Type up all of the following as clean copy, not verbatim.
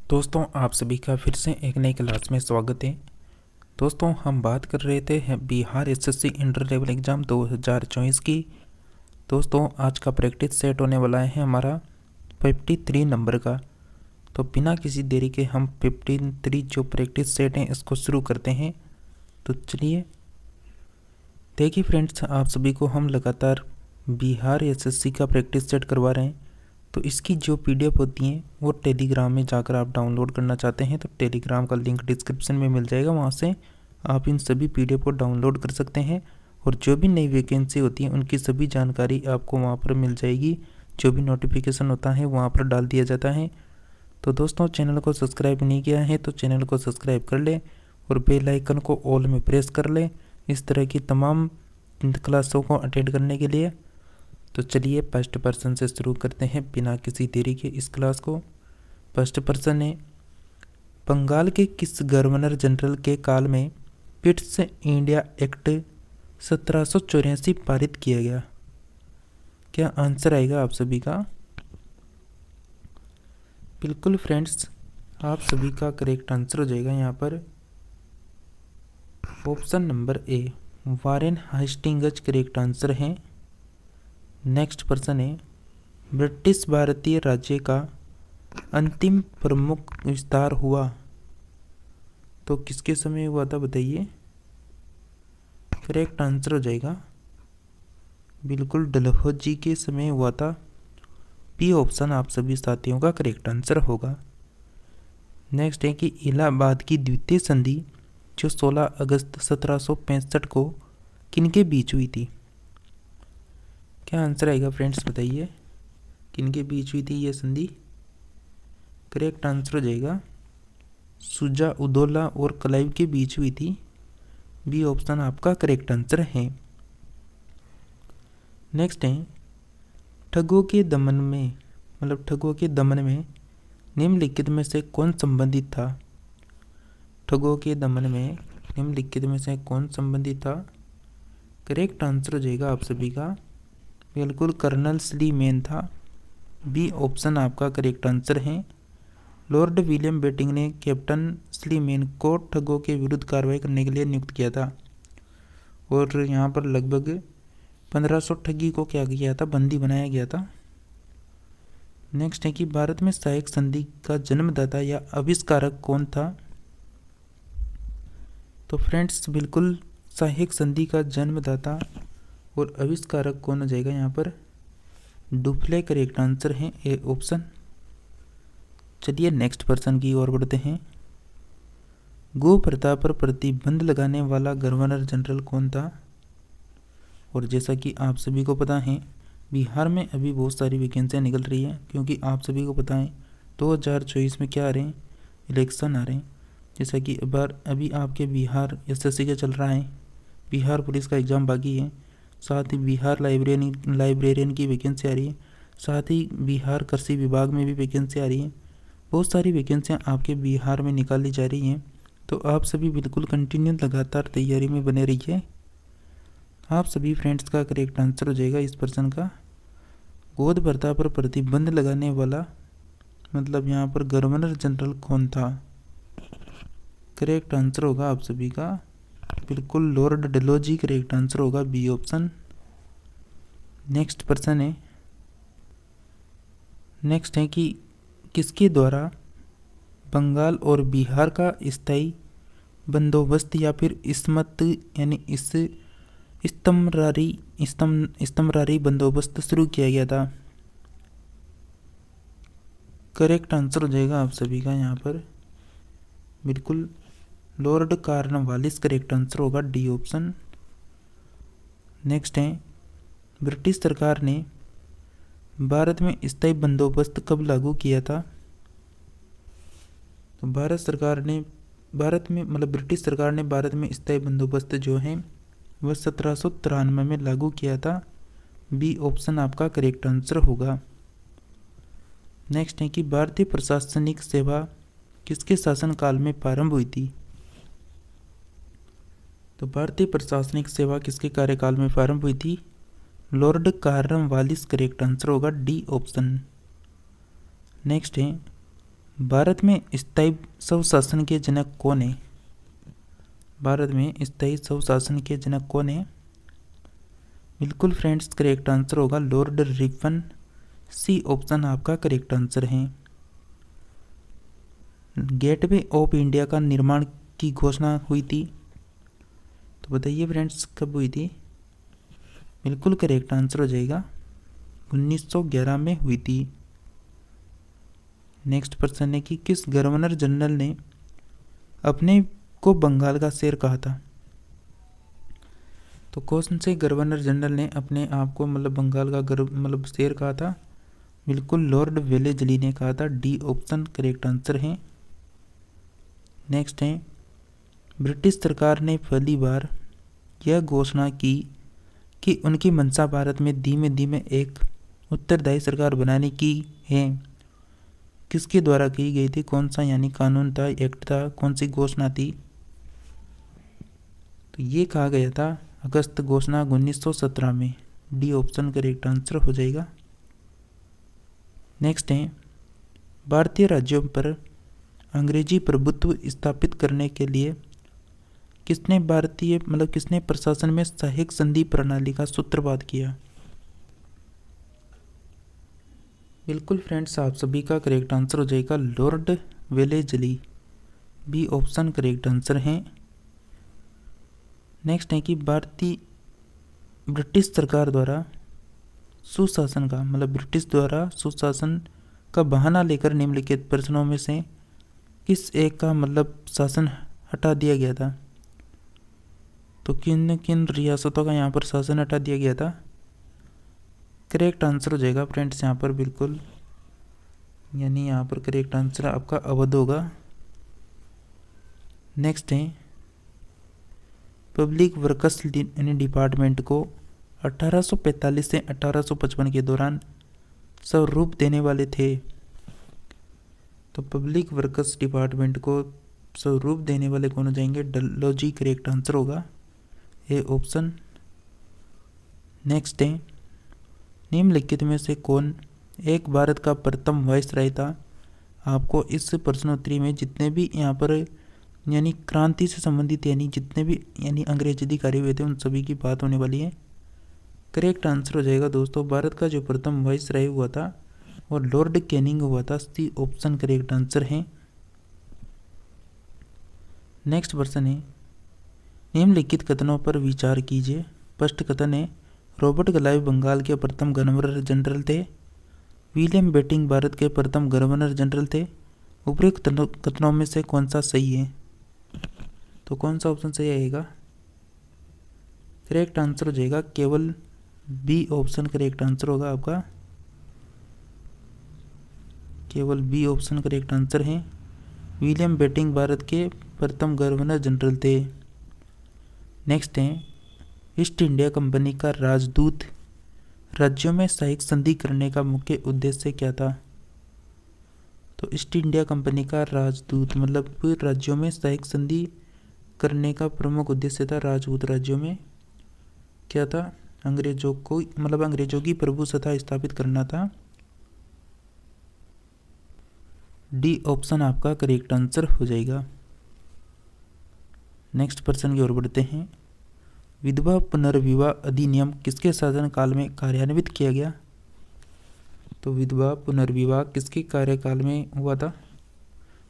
दोस्तों आप सभी का फिर से एक नई क्लास में स्वागत है। दोस्तों हम बात कर रहे थे Bihar SSC inter level exam 2024 की। दोस्तों आज का प्रैक्टिस सेट होने वाला है हमारा 53 नंबर का। तो बिना किसी देरी के हम 53 जो प्रैक्टिस सेट हैं इसको शुरू करते हैं। तो चलिए देखिए फ्रेंड्स, आप सभी को हम लगातार बिहार एसएससी का प्रैक्टिस सेट करवा रहे हैं। तो इसकी जो पीडीएफ होती हैं वो टेलीग्राम में जाकर आप डाउनलोड करना चाहते हैं तो टेलीग्राम का लिंक डिस्क्रिप्शन में मिल जाएगा, वहाँ से आप इन सभी पीडीएफ को डाउनलोड कर सकते हैं। और जो भी नई वैकेंसी होती है उनकी सभी जानकारी आपको वहाँ पर मिल जाएगी। जो भी नोटिफिकेशन होता है वहाँ पर डाल दिया जाता है। तो दोस्तों चैनल को सब्सक्राइब नहीं किया है तो चैनल को सब्सक्राइब कर लें और बेल आइकन को ऑल में प्रेस कर लें इस तरह की तमाम क्लासों को अटेंड करने के लिए। तो चलिए फर्स्ट पर्सन से शुरू करते हैं बिना किसी देरी के इस क्लास को। फर्स्ट पर्सन है, बंगाल के किस गवर्नर जनरल के काल में किड्स इंडिया एक्ट 1784 पारित किया गया? क्या आंसर आएगा आप सभी का? बिल्कुल फ्रेंड्स, आप सभी का करेक्ट आंसर हो जाएगा यहाँ पर option number A, Warren Hastings correct answer है। नेक्स्ट पर्सन है, ब्रिटिश भारतीय राज्य का अंतिम प्रमुख विस्तार हुआ तो किसके समय हुआ था बताइए? करेक्ट आंसर हो जाएगा बिल्कुल डलहौजी के समय हुआ था। बी ऑप्शन आप सभी साथियों का करेक्ट आंसर होगा। नेक्स्ट है कि इलाहाबाद की द्वितीय संधि जो 16 अगस्त 1765 को किनके बीच हुई थी? क्या आंसर आएगा फ्रेंड्स बताइए, किनके बीच हुई थी ये संधि? करेक्ट आंसर हो जाएगा सुजा उदौला और क्लाइव के बीच हुई थी। बी ऑप्शन आपका करेक्ट आंसर है। नेक्स्ट है, ठगों के दमन में निम्नलिखित में से कौन संबंधित था? ठगों के दमन में निम्नलिखित में से कौन संबंधित था? करेक्ट आंसर हो जाएगा आप सभी का बिल्कुल कर्नल स्लीमेन था। बी ऑप्शन आपका करेक्ट आंसर है। लॉर्ड विलियम बेटिंग ने कैप्टन स्लीमेन को ठगों के विरुद्ध कार्रवाई करने के लिए नियुक्त किया था और यहाँ पर लगभग 1500 ठगी को क्या किया था, बंदी बनाया गया था। नेक्स्ट है कि भारत में सहायक संधि का जन्मदाता या आविष्कारक कौन था? तो फ्रेंड्स बिल्कुल सहायक संधि का जन्मदाता और आविष्कारक कौन हो जाएगा यहाँ पर? डुप्ले करेक्ट आंसर है ए ऑप्शन। चलिए नेक्स्ट पर्सन की ओर बढ़ते हैं। गो प्रथा पर प्रतिबंध लगाने वाला गवर्नर जनरल कौन था? और जैसा कि आप सभी को पता है बिहार में अभी बहुत सारी वैकेंसियाँ निकल रही हैं, क्योंकि आप सभी को पता है 2024 में क्या आ रहे हैं, इलेक्शन आ रहे हैं। जैसा कि अभी आपके बिहार एसएससी का चल रहा है, बिहार पुलिस का एग्ज़ाम बाकी है, साथ ही बिहार लाइब्रेरियन की वैकेंसी आ रही है, साथ ही बिहार कृषि विभाग में भी वैकेंसी आ रही है। बहुत सारी वैकेंसियाँ आपके बिहार में निकाली जा रही हैं। तो आप सभी बिल्कुल कंटिन्यू लगातार तैयारी में बने रहिए। आप सभी फ्रेंड्स का करेक्ट आंसर हो जाएगा इस पर्सन का गोद प्रथा पर प्रतिबंध लगाने वाला, मतलब यहाँ पर गवर्नर जनरल कौन था? करेक्ट आंसर होगा आप सभी का बिल्कुल लॉर्ड डलहौजी करेक्ट आंसर होगा, बी ऑप्शन। नेक्स्ट पर्सन है, नेक्स्ट है कि किसके द्वारा बंगाल और बिहार का स्थायी बंदोबस्त या फिर इसमत यानी इस इस्तमरारी बंदोबस्त शुरू किया गया था? करेक्ट आंसर हो जाएगा आप सभी का यहाँ पर बिल्कुल लॉर्ड कॉर्नवालिस करेक्ट आंसर होगा, डी ऑप्शन। नेक्स्ट है, ब्रिटिश सरकार ने भारत में स्थायी बंदोबस्त कब लागू किया था? तो ब्रिटिश सरकार ने भारत में स्थायी बंदोबस्त जो है वह 1793 में लागू किया था। बी ऑप्शन आपका करेक्ट आंसर होगा। नेक्स्ट है कि भारतीय प्रशासनिक सेवा किसके शासनकाल में प्रारंभ हुई थी? तो भारतीय प्रशासनिक सेवा किसके कार्यकाल में प्रारंभ हुई थी? लॉर्ड कॉर्नवालिस करेक्ट आंसर होगा, डी ऑप्शन। नेक्स्ट है, भारत में स्थायी स्वशासन के जनक कौन है? भारत में स्थायी स्वशासन के जनक कौन है? बिल्कुल फ्रेंड्स, करेक्ट आंसर होगा लॉर्ड रिपन। सी ऑप्शन आपका करेक्ट आंसर है। गेटवे ऑफ इंडिया का निर्माण की घोषणा हुई थी, तो बताइए फ्रेंड्स कब हुई थी? बिल्कुल करेक्ट आंसर हो जाएगा 1911 में हुई थी। नेक्स्ट प्रश्न है कि किस गवर्नर जनरल ने अपने को बंगाल का शेर कहा था? तो कौन से गवर्नर जनरल ने अपने आप को बंगाल का शेर कहा था? बिल्कुल लॉर्ड वेलेस्ली ने कहा था। डी ऑप्शन करेक्ट आंसर है। नेक्स्ट है, ब्रिटिश सरकार ने पहली बार यह घोषणा की कि उनकी मंशा भारत में धीमे धीमे एक उत्तरदायी सरकार बनाने की है। किसके द्वारा की गई थी? कौन सा यानी कानून था, एक्ट था, कौन सी घोषणा थी? तो ये कहा गया था अगस्त घोषणा 1917 में। डी ऑप्शन करेक्ट आंसर हो जाएगा। नेक्स्ट है, भारतीय राज्यों पर अंग्रेजी प्रभुत्व स्थापित करने के लिए किसने प्रशासन में सहायक संधि प्रणाली का सूत्रपात किया? बिल्कुल फ्रेंड्स, आप सभी का करेक्ट आंसर हो जाएगा Lord Wellesley. B option correct answer है। नेक्स्ट है कि ब्रिटिश सरकार द्वारा सुशासन का ब्रिटिश द्वारा सुशासन का बहाना लेकर निम्नलिखित प्रश्नों में से किस एक का शासन हटा दिया गया था? तो किन किन रियासतों का यहाँ पर शासन हटा दिया गया था? करेक्ट आंसर हो जाएगा फ्रेंड्स यहाँ पर बिल्कुल, यानी यहाँ पर करेक्ट आंसर आपका अवध होगा। नेक्स्ट है, पब्लिक वर्क्स डिपार्टमेंट को 1845 से 1855 के दौरान स्वरूप देने वाले थे। तो पब्लिक वर्क्स डिपार्टमेंट को स्वरूप देने वाले कौन हो जाएंगे? डलहौजी करेक्ट आंसर होगा, ए ऑप्शन। नेक्स्ट है, निम्नलिखित में से कौन एक भारत का प्रथम वाइसराय था? आपको इस प्रश्नोत्तरी में जितने भी यहाँ पर यानी क्रांति से संबंधित जितने भी अंग्रेज अधिकारी हुए थे उन सभी की बात होने वाली है। करेक्ट आंसर हो जाएगा दोस्तों, भारत का जो प्रथम वाइसराय हुआ था वो लॉर्ड कैनिंग हुआ था। सी ऑप्शन करेक्ट आंसर है। नेक्स्ट प्रश्न है, निम्नलिखित कथनों पर विचार कीजिए। फर्स्ट कथन है, रॉबर्ट क्लाइव बंगाल के प्रथम गवर्नर जनरल थे। विलियम बेटिंग भारत के प्रथम गवर्नर जनरल थे। उपरोक्त कथनों में से कौन सा सही है? तो कौन सा ऑप्शन सही आएगा? करेक्ट आंसर हो जाएगा केवल बी ऑप्शन करेक्ट आंसर होगा आपका, केवल बी ऑप्शन करेक्ट आंसर है। विलियम बेटिंग भारत के प्रथम गवर्नर जनरल थे। नेक्स्ट है, ईस्ट इंडिया कंपनी का राजदूत राज्यों में सहायक संधि करने का मुख्य उद्देश्य क्या था? तो ईस्ट इंडिया कंपनी का राजदूत राज्यों में सहायक संधि करने का प्रमुख उद्देश्य था राजपूत राज्यों में क्या था? अंग्रेजों को अंग्रेजों की प्रभुसत्ता स्थापित करना था। डी ऑप्शन आपका करेक्ट आंसर हो जाएगा। नेक्स्ट प्रश्न की ओर बढ़ते हैं, विधवा पुनर्विवाह अधिनियम किसके शासनकाल में कार्यान्वित किया गया? तो विधवा पुनर्विवाह किसके कार्यकाल में हुआ था?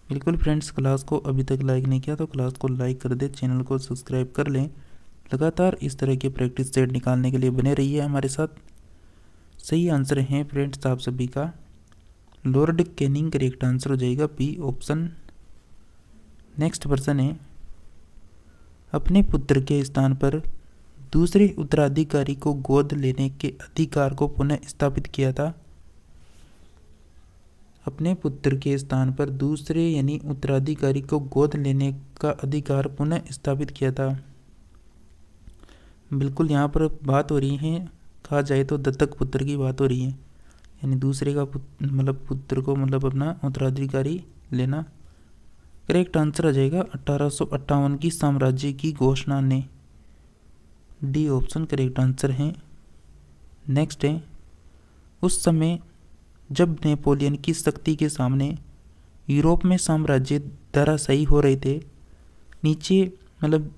बिल्कुल फ्रेंड्स, क्लास को अभी तक लाइक नहीं किया तो क्लास को लाइक कर दे, चैनल को सब्सक्राइब कर लें। लगातार इस तरह के प्रैक्टिस सेट निकालने के लिए बने रहिए हमारे साथ। सही आंसर है फ्रेंड्स आप सभी का लॉर्ड कैनिंग करेक्ट आंसर हो जाएगा, बी ऑप्शन। नेक्स्ट प्रश्न है, अपने पुत्र के स्थान पर दूसरे उत्तराधिकारी को गोद लेने के अधिकार को पुनः स्थापित किया था? अपने पुत्र के स्थान पर दूसरे उत्तराधिकारी को गोद लेने का अधिकार पुनः स्थापित किया था। बिल्कुल यहाँ पर बात हो रही है, कहा जाए तो दत्तक पुत्र की बात हो रही है, दूसरे का पुत्र को अपना उत्तराधिकारी लेना। करेक्ट आंसर आ जाएगा 1858 की साम्राज्य की घोषणा ने। डी ऑप्शन करेक्ट आंसर है। नेक्स्ट है, उस समय जब नेपोलियन की शक्ति के सामने यूरोप में साम्राज्य धराशायी हो रहे थे। नीचे मतलब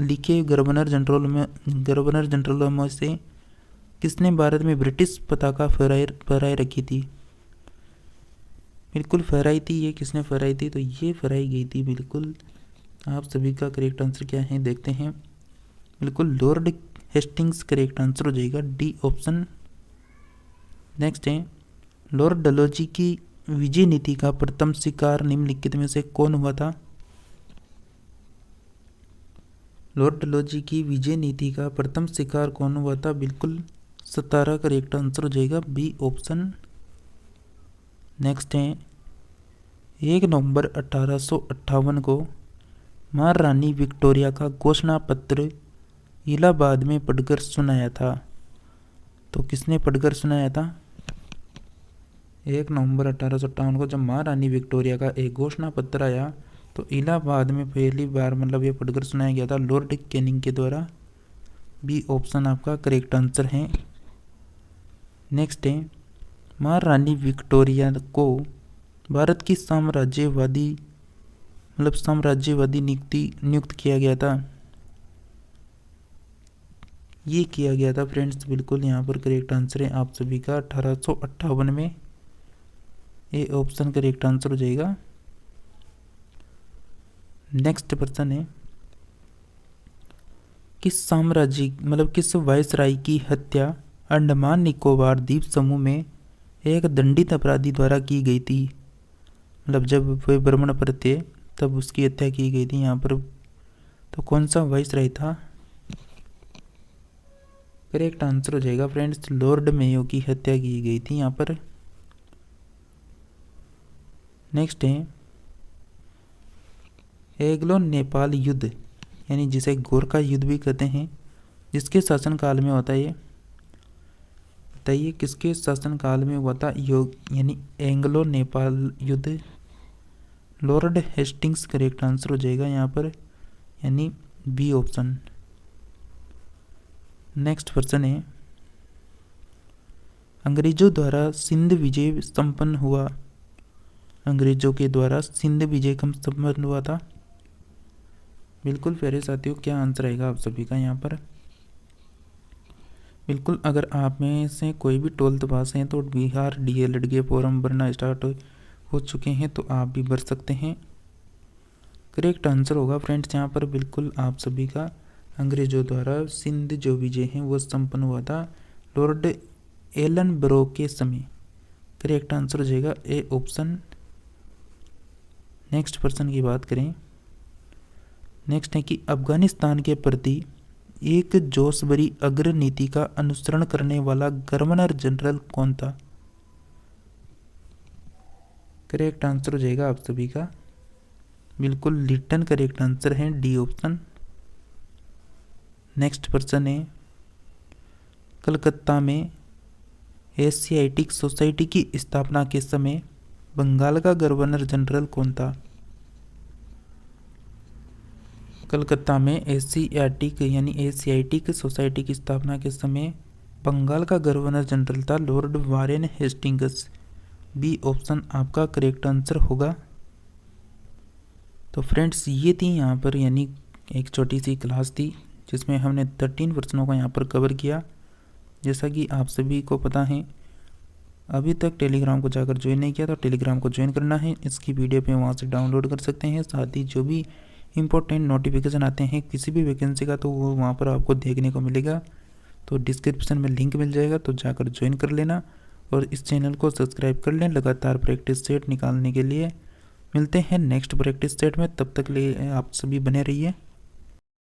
लिखे गवर्नर जनरलों में से किसने भारत में ब्रिटिश पताका फहराए रखी थी? बिल्कुल फहराई थी। ये किसने फहराई थी? तो ये फहराई गई थी। बिल्कुल आप सभी का करेक्ट आंसर क्या है देखते हैं। बिल्कुल लॉर्ड हेस्टिंग्स करेक्ट आंसर हो जाएगा, डी ऑप्शन। नेक्स्ट है, लॉर्ड डलहौजी की विजय नीति का प्रथम शिकार निम्नलिखित में से कौन हुआ था? लॉर्ड डलहौजी की विजय नीति का प्रथम शिकार कौन हुआ था? बिल्कुल सतारा करेक्ट आंसर हो जाएगा, बी ऑप्शन। नेक्स्ट है, 1 नवंबर 1858 को महारानी विक्टोरिया का घोषणा पत्र इलाहाबाद में पढ़कर सुनाया था। तो किसने पढ़कर सुनाया था? 1 नवंबर 1858 को जब महारानी विक्टोरिया का एक घोषणा पत्र आया तो इलाहाबाद में पहली बार मतलब ये पढ़कर सुनाया गया था लॉर्ड कैनिंग के द्वारा। बी ऑप्शन आपका करेक्ट आंसर है। नेक्स्ट है, महारानी विक्टोरिया को भारत की साम्राज्यवादी नियुक्त किया गया था। ये किया गया था फ्रेंड्स। बिल्कुल यहाँ पर करेक्ट आंसर है आप सभी का 1858 में। ए ऑप्शन करेक्ट आंसर हो जाएगा। नेक्स्ट प्रश्न है, किस वायसराय की हत्या अंडमान निकोबार द्वीप समूह में एक दंडित अपराधी द्वारा की गई थी? मतलब जब वे भ्रमण पर थे तब उसकी हत्या की गई थी यहाँ पर। तो कौन सा वायसराय था? करेक्ट आंसर हो जाएगा फ्रेंड्स, लॉर्ड मेयो की हत्या की गई थी यहाँ पर। नेक्स्ट है, एंग्लो नेपाल युद्ध यानी जिसे गोरखा युद्ध भी कहते हैं, जिसके शासनकाल में होता है ये बताइए, किसके शासनकाल में हुआ था यानी एंग्लो नेपाल युद्ध? लॉर्ड हेस्टिंग्स करेक्ट आंसर हो जाएगा यहाँ पर, यानी बी ऑप्शन। नेक्स्ट प्रश्न है, अंग्रेजों द्वारा सिंध विजय संपन्न हुआ। अंग्रेजों के द्वारा सिंध विजय कब संपन्न हुआ था? बिल्कुल प्यारे साथियों, क्या आंसर आएगा आप सभी का यहाँ पर? बिल्कुल, अगर आप में से कोई भी 12th पास हैं तो बिहार डीएलएड के फॉर्म भरना स्टार्ट हो चुके हैं तो आप भी भर सकते हैं। करेक्ट आंसर होगा फ्रेंड्स यहाँ पर बिल्कुल आप सभी का, अंग्रेजों द्वारा सिंध जो विजय है वो संपन्न हुआ था लॉर्ड एलनब्रो के समय। करेक्ट आंसर हो जाएगा ए ऑप्शन। नेक्स्ट प्रश्न की बात करें। नेक्स्ट है कि अफगानिस्तान के प्रति एक जोशभरी अग्र नीति का अनुसरण करने वाला गवर्नर जनरल कौन था? करेक्ट आंसर हो जाएगा आप सभी का, बिल्कुल लिटन करेक्ट आंसर है, डी ऑप्शन। नेक्स्ट प्रश्न है, कलकत्ता में एशियाटिक सोसाइटी की स्थापना के समय बंगाल का गवर्नर जनरल कौन था? कलकत्ता में एशियाटिक सोसाइटी की स्थापना के समय बंगाल का गवर्नर जनरल था Lord Warren Hastings. B option आपका करेक्ट आंसर होगा। तो फ्रेंड्स ये थी यहाँ पर यानी एक छोटी सी क्लास थी जिसमें हमने 13 प्रश्नों को यहाँ पर कवर किया। जैसा कि आप सभी को पता है, अभी तक टेलीग्राम को जाकर ज्वाइन नहीं किया तो टेलीग्राम को ज्वाइन करना है। इसकी पीडीएफ पे वहाँ से डाउनलोड कर सकते हैं। साथ ही जो भी इंपॉर्टेंट नोटिफिकेशन आते हैं किसी भी वैकेंसी का तो वो वहाँ पर आपको देखने को मिलेगा। तो डिस्क्रिप्शन में लिंक मिल जाएगा, तो जाकर ज्वाइन कर लेना और इस चैनल को सब्सक्राइब कर लें लगातार प्रैक्टिस सेट निकालने के लिए। मिलते हैं नेक्स्ट प्रैक्टिस सेट में, तब तक लिए आप सभी बने रहिए।